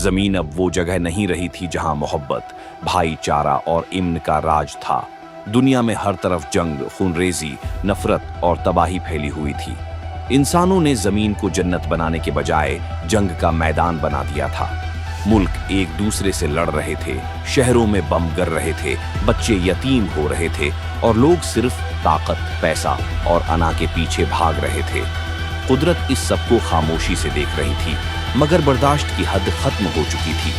जमीन अब वो जगह नहीं रही थी जहां मोहब्बत, भाईचारा और इम्न का राज था। दुनिया में हर तरफ जंग, खूनरेजी, नफरत और तबाही फैली हुई थी। इंसानों ने जमीन को जन्नत बनाने के बजाय जंग का मैदान बना दिया था। मुल्क एक दूसरे से लड़ रहे थे, शहरों में बम गिर रहे थे, बच्चे यतीम हो रहे थे और लोग सिर्फ ताकत, पैसा और अना के पीछे भाग रहे थे। कुदरत इस सबको खामोशी से देख रही थी, मगर बर्दाश्त की हद खत्म हो चुकी थी।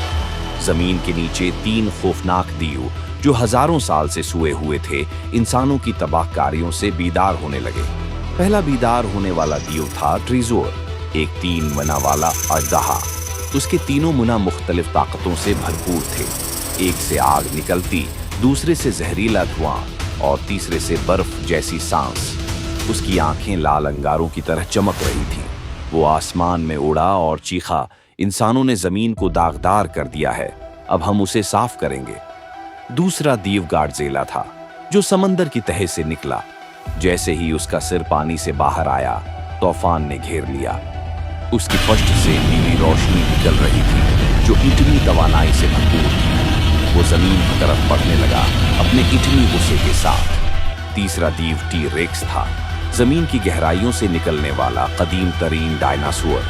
जमीन के नीचे 3 खौफनाक दीव जो हजारों साल से सोए हुए थे, इंसानों की तबाहकारियों से बीदार होने लगे। पहला बीदार होने वाला दीव था ट्रीजोर, एक 3 मुना वाला अजदहा। उसके तीनों मुना मुख्तलिफ ताकतों से भरपूर थे। एक से आग निकलती, दूसरे से जहरीला धुआं और तीसरे से बर्फ जैसी सांस। उसकी आंखें लाल अंगारों की तरह चमक रही थीं। वो आसमान में उड़ा और चीखा, इंसानों ने जमीन को दागदार कर दिया है, अब हम उसे साफ करेंगे। दूसरा दीव गाडजेला था, जो समंदर की तह से निकला। जैसे ही उसका सिर पानी से बाहर आया, तूफान ने घेर लिया। उसकी पश्च से नीली रोशनी निकल रही थी, जो इतनी तवानाई से भरपूर थी। वो जमीन की तरफ बढ़ने लगा, अपने इतनी गुस्से के साथ। तीसरा दीव टी-रेक्स था, जमीन की गहराइयों से निकलने वाला कदीम तरीन डायनासोर।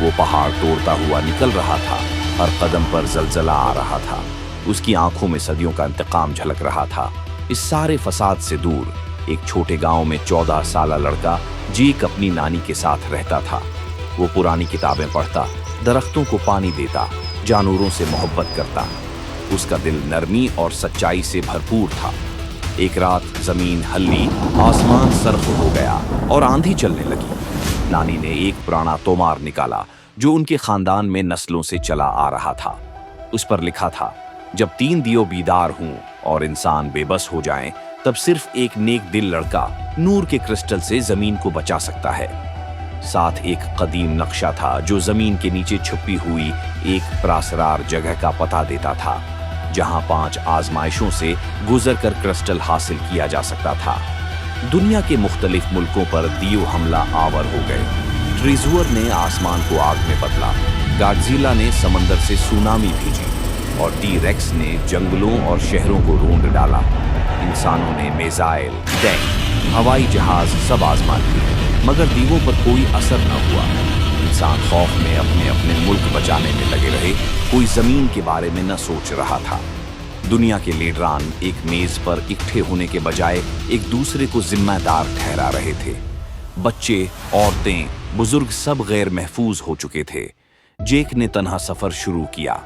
वो पहाड़ तोड़ता हुआ निकल रहा था, हर कदम पर जलजला आ रहा था। उसकी आंखों में सदियों का इंतकाम झलक रहा था। इस सारे फसाद से दूर एक छोटे गांव में 14 साला लड़का जीक अपनी नानी के साथ रहता था। वो पुरानी किताबें पढ़ता, दरख्तों को पानी देता, जानवरों से मोहब्बत करता। उसका दिल नरमी और सच्चाई से भरपूर था। एक रात जमीन हल्ली, आसमान सर्फ हो गया और आंधी चलने लगी। नानी ने एक पुराना तोमार निकाला जो उनके खानदान में नस्लों से चला आ रहा था। उस पर लिखा था, जब 3 दियो बीदार हों और इंसान बेबस हो जाएं, तब सिर्फ एक नेक दिल लड़का नूर के क्रिस्टल से जमीन को बचा सकता है। साथ एक कदीम नक्शा था जो जमीन के नीचे छुपी हुई एक प्रासरार जगह का पता देता था, जहां 5 आजमाइशों से गुजरकर क्रिस्टल हासिल किया जा सकता था। दुनिया के मुख्तलिफ मुल्कों पर दीव हमला आवर हो गए। ट्रीजोर ने आसमान को आग में बदला, गाडजिला ने समंदर से सुनामी भेजी और टी-रेक्स ने जंगलों और शहरों को रूंध डाला। इंसानों ने मिसाइल, टैंक, हवाई जहाज सब आजमा लिए, मगर दीवों पर कोई असर न हुआ। इंसान खौफ में अपने अपने मुल्क बचाने में लगे रहे, कोई जमीन के बारे में न सोच रहा था। दुनिया के लीडरान एक मेज पर इकट्ठे होने के बजाय एक दूसरे को जिम्मेदार ठहरा रहे थे। बच्चे, औरतें, बुजुर्ग सब गैर महफूज हो चुके थे। जेक ने तन्हा सफर शुरू किया।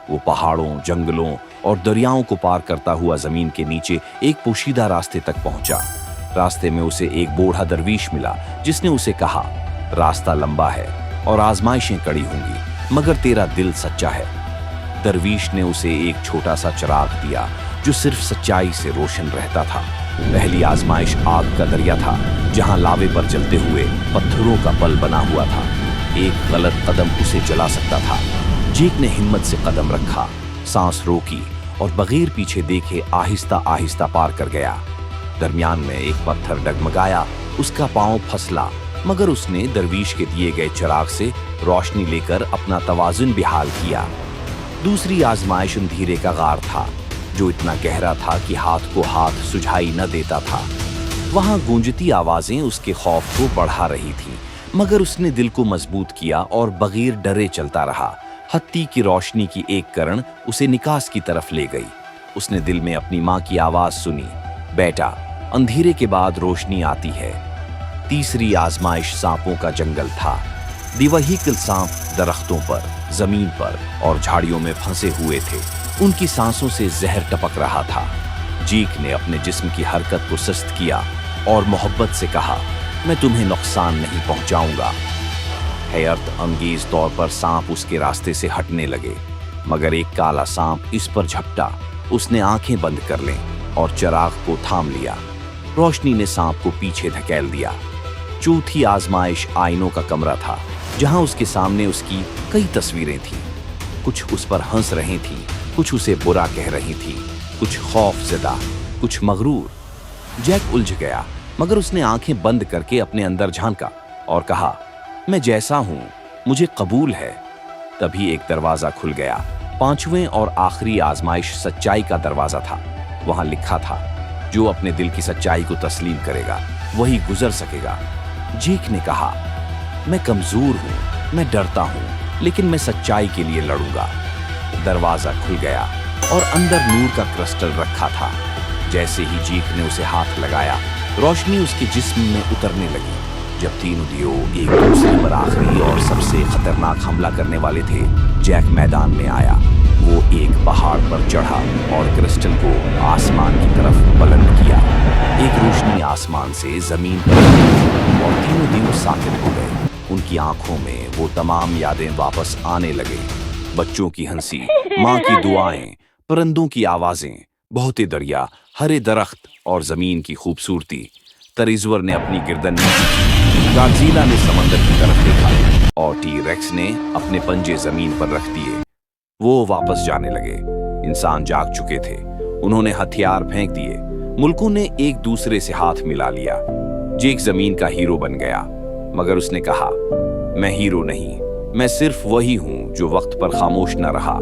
वो पहाड़ों, जंगलों और दरियाओं को पार करता हुआ जमीन के नीचे एक पोशीदा रास्ते तक पहुंचा। रास्ते में उसे एक बूढ़ा दरवीश मिला, जिसने उसे कहा, रास्ता लंबा है और आजमाइशें कड़ी होंगी, मगर तेरा दिल सच्चा है। दरवीश ने उसे एक छोटा सा चिराग दिया जो सिर्फ सच्चाई से रोशन रहता था। पहली आजमाइश आग का दरिया था, जहां लावे पर जलते हुए पत्थरों का पल बना हुआ था। एक गलत कदम उसे जला सकता था। जेक ने हिम्मत से कदम रखा, सांस रोकी और बगैर पीछे देखे आहिस्ता आहिस्ता पार कर गया। दरमियान में एक पत्थर डगमगाया, उसका पांव फसला, मगर उसने दरवीश के दिए गए चिराग से रोशनी लेकर अपना तवाजुन बेहाल किया। दूसरी आजमाइश अंधेरे का गार था, जो इतना गहरा था कि हाथ को हाथ सुझाई न देता था। वहां गूंजती आवाजें उसके खौफ को बढ़ा रही थीं, मगर उसने दिल को मजबूत किया और बगैर डरे चलता रहा। हत्ती की रोशनी की एक किरण उसे निकास की तरफ ले गई। उसने दिल में अपनी माँ की आवाज सुनी, बेटा, अंधेरे के बाद रोशनी आती है। तीसरी आजमाइश सांपों का जंगल था। दिवहीकल सांप दरख्तों पर, जमीन पर और झाड़ियों में फंसे हुए थे। उनकी सांसों से जहर टपक रहा था। जीक ने अपने जिस्म की हरकत को सुस्त किया और मोहब्बत से कहा, मैं तुम्हें नुकसान नहीं पहुंचाऊंगा। हैरत अंगेज तौर पर सांप उसके रास्ते से हटने लगे, मगर एक काला सांप इस पर झपटा। उसने आंखें बंद कर लें और चिराग को थाम लिया। रोशनी ने सांप को पीछे धकेल दिया। चौथी आजमाइश आईनों का कमरा था, जहां उसके सामने उसकी कई तस्वीरें थीं। कुछ उस पर हंस रही थीं, कुछ उसे बुरा कह रही थीं, कुछ खौफज़दा, कुछ मगरूर। जैक उलझ गया, मगर उसने आंखें बंद करके अपने अंदर झांका और कहा, मैं जैसा हूं मुझे कबूल है। तभी एक दरवाजा खुल गया। 5वें और आखिरी आजमाइश सच्चाई का दरवाजा था। वहां लिखा था, जो अपने दिल की सच्चाई को तस्लीम करेगा वही गुजर सकेगा। जेक ने कहा, मैं कमजोर हूं, मैं डरता हूं, लेकिन मैं सच्चाई के लिए लड़ूंगा। दरवाजा खुल गया और अंदर नूर का क्रिस्टल रखा था। जैसे ही जेक ने उसे हाथ लगाया, रोशनी उसके जिस्म में उतरने लगी। जब तीनों दियो एक दूसरे पर आखिरी और सबसे खतरनाक हमला करने वाले थे, जैक मैदान में आया। वो एक पहाड़ पर चढ़ा और क्रिस्टल को आसमान की तरफ बुलंद किया। एक रोशनी आसमान से जमीन पर गिरी और तीनों दियो साकित हो गए। उनकी आंखों में वो तमाम यादें वापस आने लगे। बच्चों की हंसी, माँ की दुआएं, परिंदों की आवाजें, बहते दरिया, हरे दरख्त और जमीन की खूबसूरती। तरीजवर ने अपनी गर्दन नीची की, गॉडजिला ने समंदर की तरफ देखा और टी रेक्स ने अपने पंजे जमीन पर रख दिए। वो वापस जाने लगे। इंसान जाग चुके थे। उन्होंने हथियार फेंक दिए। मुल्कों ने एक दूसरे से हाथ मिला लिया। जेक जमीन का हीरो बन गया, मगर उसने कहा, मैं हीरो नहीं, मैं सिर्फ वही हूं जो वक्त पर खामोश न रहा।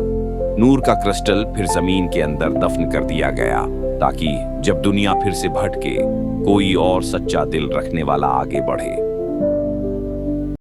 नूर का क्रिस्टल फिर जमीन के अंदर दफन कर दिया गया, ताकि जब दुनिया फिर से भटके, कोई और सच्चा दिल रखने वाला आगे बढ़े।